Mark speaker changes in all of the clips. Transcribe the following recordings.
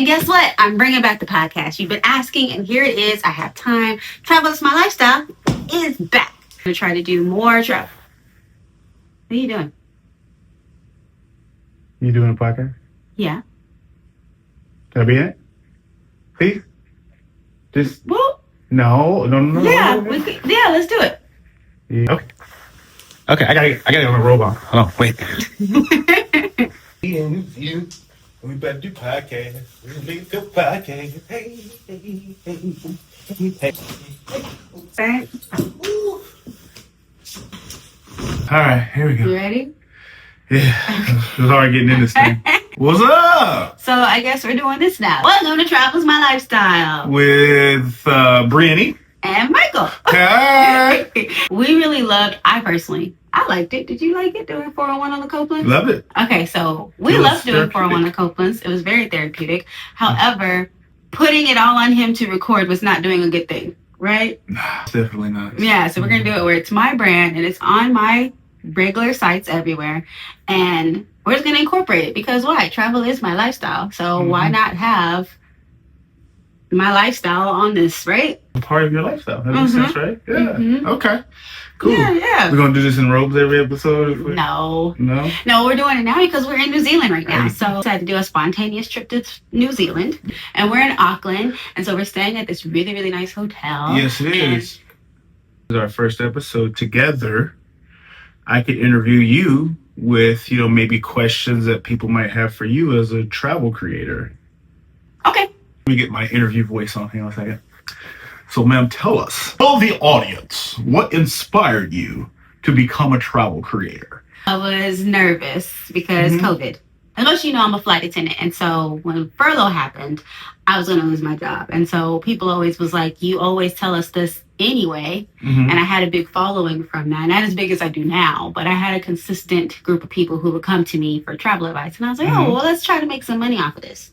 Speaker 1: guess what? I'm bringing back the podcast. You've been asking, and here it is. I have time. Travel is my lifestyle is back. I'm going to try to do more travel. What are you doing?
Speaker 2: You doing a podcast?
Speaker 1: Yeah.
Speaker 2: Can I be in it? Please? Just...
Speaker 1: Well...
Speaker 2: No.
Speaker 1: Yeah, let's do it.
Speaker 2: Yeah. Okay, I gotta get on a robot. Hold on, wait. You, we better do podcast. We make the podcast. Hey.
Speaker 1: Right.
Speaker 2: All right, here we go.
Speaker 1: You ready?
Speaker 2: Yeah, it's already getting in this thing. What's up?
Speaker 1: So I guess we're doing this now. Welcome to Travel's My Lifestyle.
Speaker 2: With Brianny.
Speaker 1: And Michael.
Speaker 2: Hi.
Speaker 1: We really loved, I liked it. Did you like it doing 401 on the Copelands?
Speaker 2: Loved it.
Speaker 1: Okay, so we loved doing 401 on the Copelands. It was very therapeutic. However, putting it all on him to record was not doing a good thing, right?
Speaker 2: Definitely not.
Speaker 1: Yeah, so we're going to do it where it's my brand and it's on my regular sites everywhere. And we're just going to incorporate it because why? Travel is my lifestyle. So why not have my lifestyle on this, right?
Speaker 2: Part of your lifestyle. That makes sense, right? Yeah. Okay. Cool.
Speaker 1: Yeah.
Speaker 2: We're going to do this in robes every episode?
Speaker 1: No, we're doing it now because we're in New Zealand right now. So we decided to do a spontaneous trip to New Zealand. And we're in Auckland. And so we're staying at this really, really nice hotel.
Speaker 2: Yes, it is. This is our first episode together. I could interview you with, maybe questions that people might have for you as a travel creator.
Speaker 1: Okay.
Speaker 2: Let me get my interview voice on. Hang on a second. So, ma'am, tell the audience, what inspired you to become a travel creator?
Speaker 1: I was nervous because COVID. As most you know, I'm a flight attendant. And so when furlough happened, I was going to lose my job. And so people always was like, you always tell us this anyway. And I had a big following from that. Not as big as I do now, but I had a consistent group of people who would come to me for travel advice. And I was like, oh, well, let's try to make some money off of this.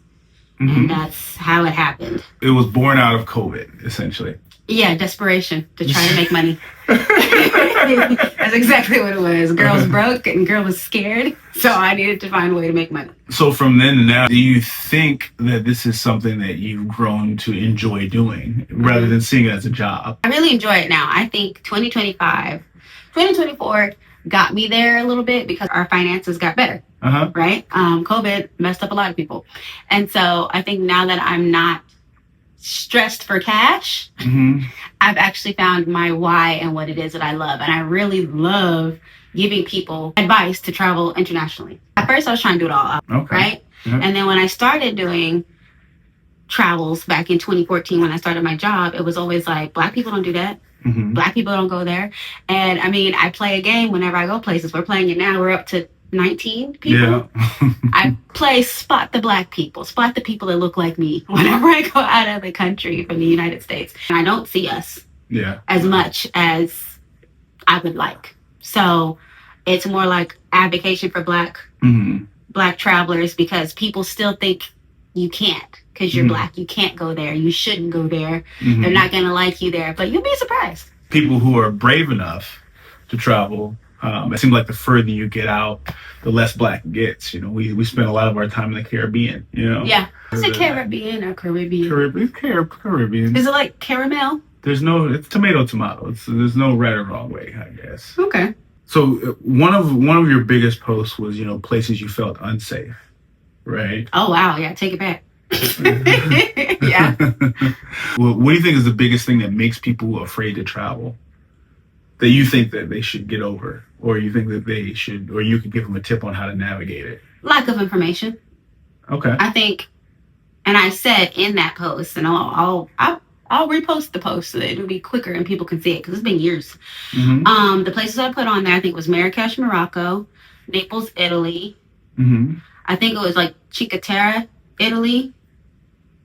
Speaker 1: And that's how it happened.
Speaker 2: It was born out of COVID, essentially.
Speaker 1: Yeah, desperation to try to make money. That's exactly what it was. Girl was broke and girl was scared. So I needed to find a way to make money. So
Speaker 2: from then to now, do you think that this is something that you've grown to enjoy doing rather than seeing it as a job?
Speaker 1: I really enjoy it now. I think 2024 got me there a little bit because our finances got better. Right? COVID messed up a lot of people. And so I think now that I'm not stressed for cash, I've actually found my why and what it is that I love. And I really love giving people advice to travel internationally. At first I was trying to do it all up, right? And then when I started doing travels back in 2014, when I started my job, it was always like, Black people don't do that. Black people don't go there. And I mean, I play a game whenever I go places. We're playing it now. We're up to 19 people. I play spot the Black people, spot the people that look like me whenever I go out of the country from the United States. And I don't see us as much as I would like. So it's more like advocacy for Black travelers because people still think you can't because you're Black. You can't go there. You shouldn't go there. They're not going to like you there, but you'll be surprised.
Speaker 2: People who are brave enough to travel, it seems like the further you get out, the less Black it gets. We spend a lot of our time in the Caribbean,
Speaker 1: Yeah. Is it Caribbean or Caribbean?
Speaker 2: Caribbean.
Speaker 1: Is it like caramel?
Speaker 2: It's tomato. There's no right or wrong way, I guess.
Speaker 1: Okay.
Speaker 2: So one of your biggest posts was, places you felt unsafe, right?
Speaker 1: Oh, wow. Yeah. Take it back. Yeah.
Speaker 2: Well, what do you think is the biggest thing that makes people afraid to travel? That you think that they should get over, or you think that they should, or you could give them a tip on how to navigate it?
Speaker 1: Lack of information. Okay. I think, and I said in that post, and I'll repost the post so that it'll be quicker and people can see it because it's been years. The places I put on there, I think was Marrakesh, Morocco, Naples, Italy. I think it was like Cinque Italy,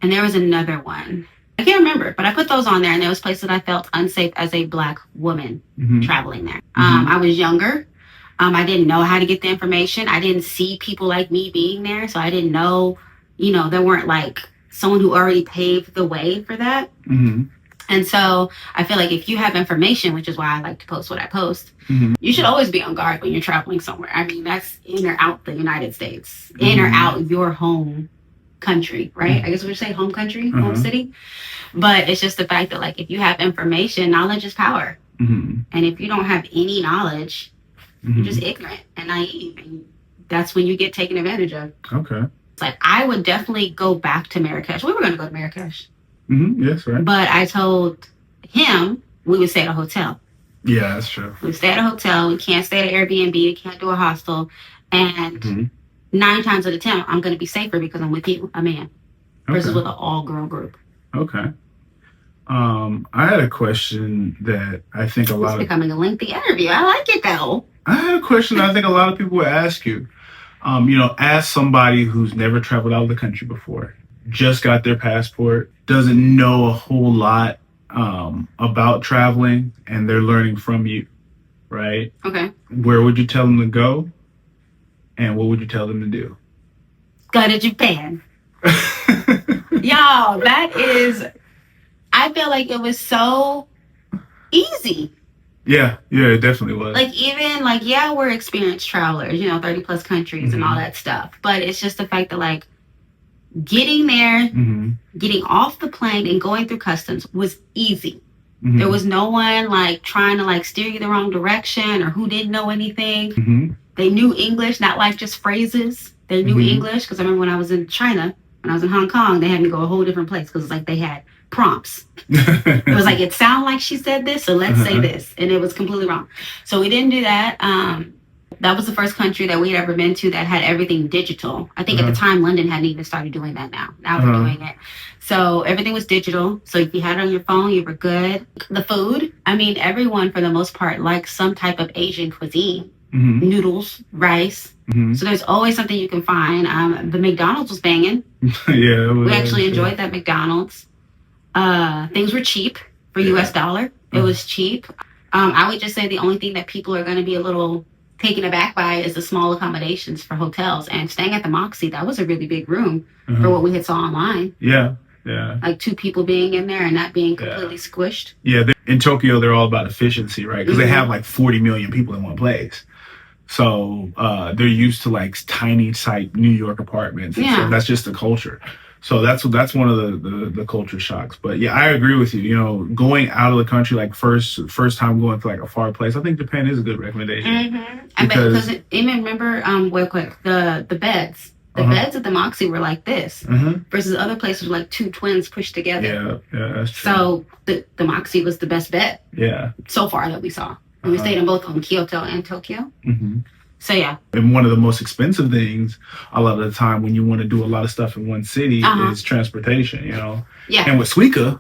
Speaker 1: and there was another one. I can't remember, but I put those on there, and there was places I felt unsafe as a Black woman traveling there. I was younger. I didn't know how to get the information. I didn't see people like me being there, so I didn't know, there weren't like someone who already paved the way for that. And so I feel like if you have information, which is why I like to post what I post, you should always be on guard when you're traveling somewhere. I mean, that's in or out the United States, in or out your home country, right? I guess we would say home country, home city. But it's just the fact that, like, if you have information, knowledge is power. And if you don't have any knowledge, you're just ignorant and naive. And that's when you get taken advantage of.
Speaker 2: Okay.
Speaker 1: It's like, I would definitely go back to Marrakesh. We were going to go to Marrakesh.
Speaker 2: Yes, right.
Speaker 1: But I told him we would stay at a hotel.
Speaker 2: Yeah, that's true.
Speaker 1: We stay at a hotel. We can't stay at an Airbnb. We can't do a hostel. And 9 times out of 10, I'm going to be safer because I'm with you, a man, versus with an all-girl group.
Speaker 2: Okay. I had a question that I think
Speaker 1: It's becoming a lengthy interview. I like it, though.
Speaker 2: I had a question I think a lot of people would ask you. As somebody who's never traveled out of the country before, just got their passport, doesn't know a whole lot about traveling, and they're learning from you, right?
Speaker 1: Okay.
Speaker 2: Where would you tell them to go, and what would you tell them to do?
Speaker 1: Go to Japan. Y'all, that is... I feel like it was so easy.
Speaker 2: Yeah, it definitely was.
Speaker 1: Like, even, like, yeah, we're experienced travelers, 30 plus countries and all that stuff. But it's just the fact that, like, getting there, getting off the plane and going through customs was easy. There was no one, like, trying to, like, steer you the wrong direction or who didn't know anything. They knew English, not like just phrases. They knew English, because I remember when I was in China, when I was in Hong Kong, they had me go a whole different place because, like, they had prompts. It was like, it sounded like she said this, so let's say this. And it was completely wrong. So we didn't do that. That was the first country that we had ever been to that had everything digital. I think at the time, London hadn't even started doing that now. Now they're doing it. So everything was digital. So if you had it on your phone, you were good. The food, I mean, everyone for the most part likes some type of Asian cuisine. Noodles, rice. So there's always something you can find. The McDonald's was banging. We actually enjoyed that McDonald's. Things were cheap for US dollar. It was cheap. I would just say the only thing that people are going to be a little taken aback by is the small accommodations for hotels. And staying at the Moxie, that was a really big room for what we had saw online. Yeah. Like 2 people being in there and not being completely squished.
Speaker 2: Yeah, in Tokyo, they're all about efficiency, right? Because they have like 40 million people in one place. So they're used to like tiny type New York apartments. So that's just the culture. So that's one of the culture shocks. But yeah, I agree with you. Going out of the country, like first time going to like a far place, I think Japan is a good recommendation.
Speaker 1: Because even remember, real quick, the beds. The beds at the Moxie were like this, versus other places were like 2 twins pushed together.
Speaker 2: Yeah, that's true.
Speaker 1: So the Moxie was the best bed. Yeah. So far that we saw. And we stayed in both of them, Kyoto and Tokyo. So yeah.
Speaker 2: And one of the most expensive things a lot of the time when you want to do a lot of stuff in one city is transportation, Yeah. And with Suica,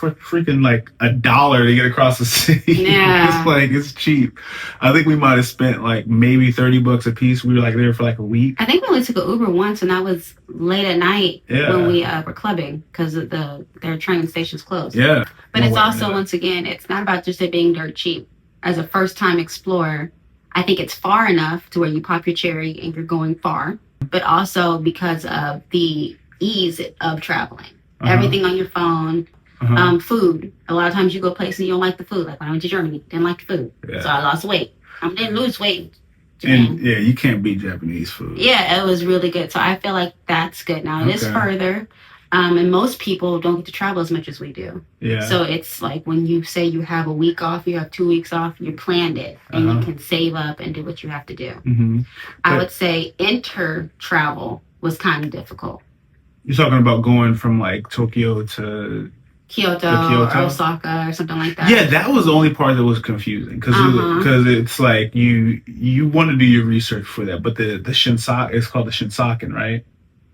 Speaker 2: freaking like $1 to get across the city. Yeah. It's cheap. I think we might have spent like maybe $30 a piece. We were like there for like a week.
Speaker 1: I think we only took an Uber once, and that was late at night when we were clubbing because their train station's closed. Yeah. But it's also, once again, it's not about just it being dirt cheap. As a first-time explorer, I think it's far enough to where you pop your cherry and you're going far, but also because of the ease of traveling. Everything on your phone. Food. A lot of times you go places and you don't like the food. Like when I went to Germany, didn't like the food. Yeah. So I lost weight. I didn't lose weight.
Speaker 2: And you can't beat Japanese food.
Speaker 1: Yeah, it was really good. So I feel like that's good. Now it is further. And most people don't get to travel as much as we do. Yeah. So it's like when you say you have a week off, you have 2 weeks off, you planned it and you can save up and do what you have to do. I would say inter-travel was kind of difficult.
Speaker 2: You're talking about going from like Tokyo to
Speaker 1: Kyoto or Osaka or something like that.
Speaker 2: Yeah, that was the only part that was confusing because it's like you want to do your research for that, but the Shinsaken, it's called the Shinsaken, right?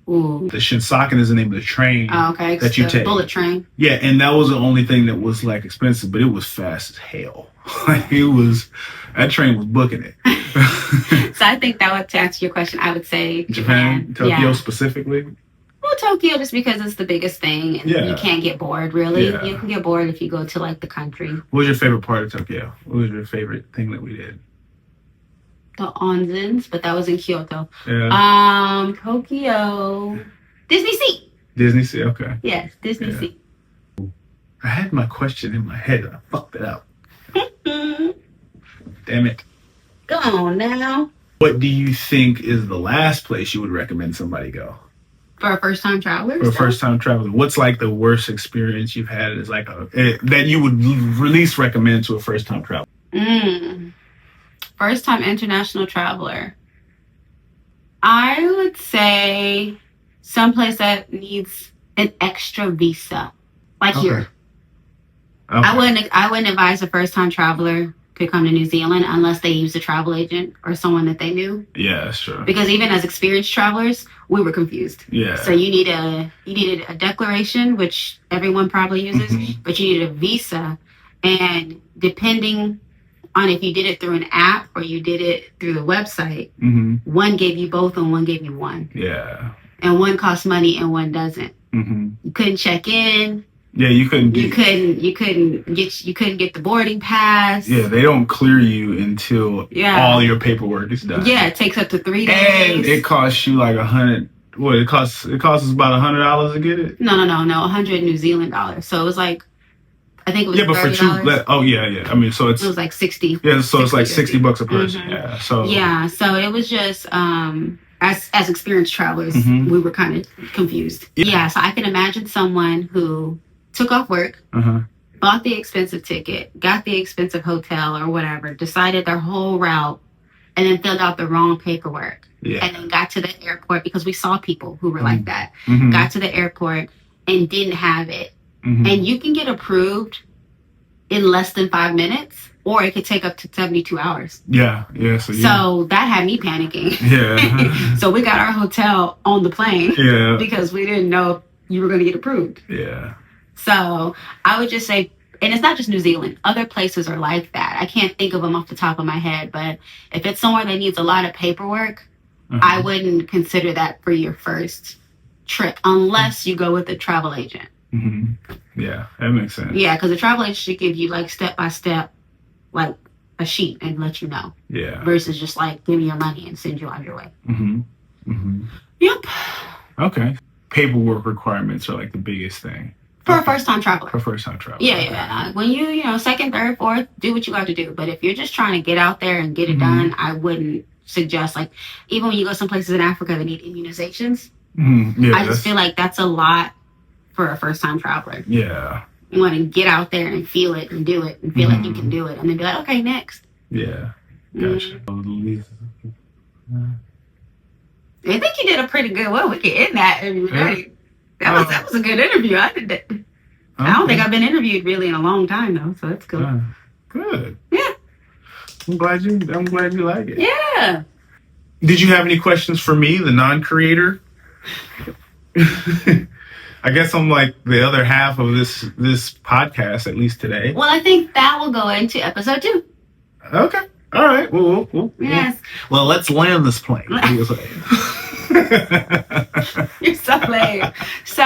Speaker 2: Ooh. The Shinsaken is the name of the train that you take.
Speaker 1: Bullet train.
Speaker 2: Yeah, and that was the only thing that was like expensive, but it was fast as hell. Like that train was booking it.
Speaker 1: So I think that would, to answer your question, I would say
Speaker 2: Japan, Tokyo specifically.
Speaker 1: Well, Tokyo, just because it's the biggest thing, and you can't get bored, really. Yeah. You can get bored if you go to, like, the country.
Speaker 2: What was your favorite part of Tokyo? What was your favorite thing that we did?
Speaker 1: The onzens, but that was in Kyoto. Yeah. Tokyo. Disney Sea.
Speaker 2: Disney Sea, okay.
Speaker 1: Yes, Disney Sea.
Speaker 2: I had my question in my head, and I fucked it up. Damn it.
Speaker 1: Go on now.
Speaker 2: What do you think is the last place you would recommend somebody go?
Speaker 1: For a first-time traveler?
Speaker 2: For a first-time traveler. What's like the worst experience you've had is like that you would least recommend to a first-time traveler?
Speaker 1: First-time international traveler. I would say someplace that needs an extra visa. Like here. Okay. I wouldn't advise a first-time traveler to come to New Zealand unless they use a travel agent or someone that they knew.
Speaker 2: Yeah, sure.
Speaker 1: Because even as experienced travelers, we were confused.
Speaker 2: Yeah.
Speaker 1: So you needed a declaration, which everyone probably uses, but you needed a visa. And depending on if you did it through an app or you did it through the website, one gave you both and one gave you one.
Speaker 2: Yeah.
Speaker 1: And one costs money and one doesn't. You couldn't check in.
Speaker 2: Yeah, you couldn't get
Speaker 1: the boarding pass.
Speaker 2: Yeah, they don't clear you until all your paperwork is done.
Speaker 1: Yeah, it takes up to 3 days.
Speaker 2: And it costs you like $100. What it costs? It costs us about $100 to get it.
Speaker 1: No, 100 New Zealand dollars. So it was like, I think it was
Speaker 2: but $30. For 2, oh yeah. I mean, so it
Speaker 1: was like 60.
Speaker 2: Yeah, so it's like $60 a person. Yeah, so
Speaker 1: it was just as experienced travelers, we were kind of confused. Yeah, so I can imagine someone who took off work, bought the expensive ticket, got the expensive hotel or whatever, decided their whole route, and then filled out the wrong paperwork. Yeah. And then got to the airport, because we saw people who were like that, got to the airport and didn't have it. And you can get approved in less than 5 minutes, or it could take up to 72 hours.
Speaker 2: Yeah.
Speaker 1: So that had me panicking.
Speaker 2: Yeah.
Speaker 1: So we got our hotel on the plane.
Speaker 2: Yeah.
Speaker 1: Because we didn't know you were going to get approved.
Speaker 2: Yeah.
Speaker 1: So I would just say, and it's not just New Zealand, other places are like that. I can't think of them off the top of my head, but if it's somewhere that needs a lot of paperwork, I wouldn't consider that for your first trip unless you go with a travel agent.
Speaker 2: Yeah, that makes sense.
Speaker 1: Yeah, because a travel agent should give you like step-by-step, like a sheet and let you know.
Speaker 2: Yeah.
Speaker 1: Versus just like give me your money and send you on your way. Yep.
Speaker 2: Okay. Paperwork requirements are like the biggest thing.
Speaker 1: For a first-time traveler.
Speaker 2: Yeah.
Speaker 1: When you second, third, fourth, do what you got to do. But if you're just trying to get out there and get it done, I wouldn't suggest, like, even when you go some places in Africa that need immunizations, I just feel like that's a lot for a first-time traveler.
Speaker 2: Yeah.
Speaker 1: You want to get out there and feel it and do it and feel like you can do it. And then be like, okay, next.
Speaker 2: Yeah. Gotcha.
Speaker 1: I think you did a pretty good one. We can end that. That was a good interview. I did that. Okay. I don't think I've been interviewed really in a long time though, so that's cool.
Speaker 2: Good.
Speaker 1: Yeah.
Speaker 2: I'm glad you like it.
Speaker 1: Yeah.
Speaker 2: Did you have any questions for me, the non-creator? I guess I'm like the other half of this podcast, at least today.
Speaker 1: Well, I think that will go into episode 2.
Speaker 2: Okay. All right.
Speaker 1: Yes.
Speaker 2: Well, let's land this plane.
Speaker 1: You're so lame. So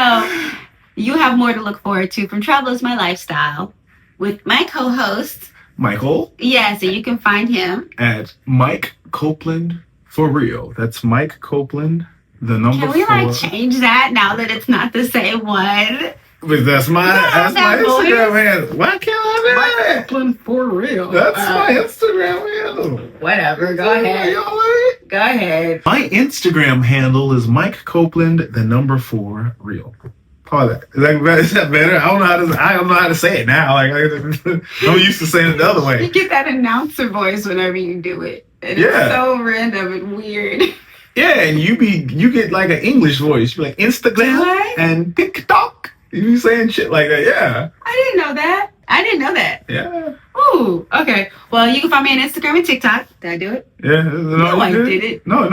Speaker 1: you have more to look forward to from Travel is My Lifestyle with my co-host,
Speaker 2: Michael.
Speaker 1: Yes, and you can find him
Speaker 2: at Mike Copeland for real. That's Mike Copeland, the number 4.
Speaker 1: Can we change that now that it's not the same one?
Speaker 2: But that's my Instagram handle. Why can't I do that?
Speaker 1: Mike Copeland for real.
Speaker 2: That's my Instagram handle.
Speaker 1: Whatever. Go ahead. Go ahead.
Speaker 2: My Instagram handle is Mike Copeland, the number 4 real. Call that. Is that better? I don't know how to say it now. Like I'm used to saying it the other way.
Speaker 1: You get that announcer voice whenever you do it. And it's so random and weird.
Speaker 2: Yeah, and you get like an English voice. You be like Instagram and TikTok. You be saying shit like that. Yeah.
Speaker 1: I didn't know that.
Speaker 2: Yeah.
Speaker 1: Ooh, okay. Well, you can find me on Instagram and TikTok. Did I do it?
Speaker 2: Yeah.
Speaker 1: No, I did it.
Speaker 2: No, you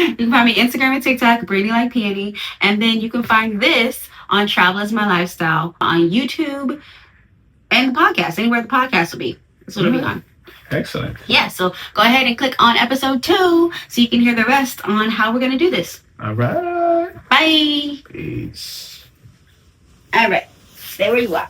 Speaker 1: You can find me Instagram and TikTok, Breathing Like Peony. And then you can find this on Travel is My Lifestyle on YouTube and the podcast, anywhere the podcast will be. That's what it'll be on.
Speaker 2: Excellent.
Speaker 1: Yeah, so go ahead and click on episode 2 so you can hear the rest on how we're going to do this.
Speaker 2: All right.
Speaker 1: Bye.
Speaker 2: Peace.
Speaker 1: All right. Stay where you are.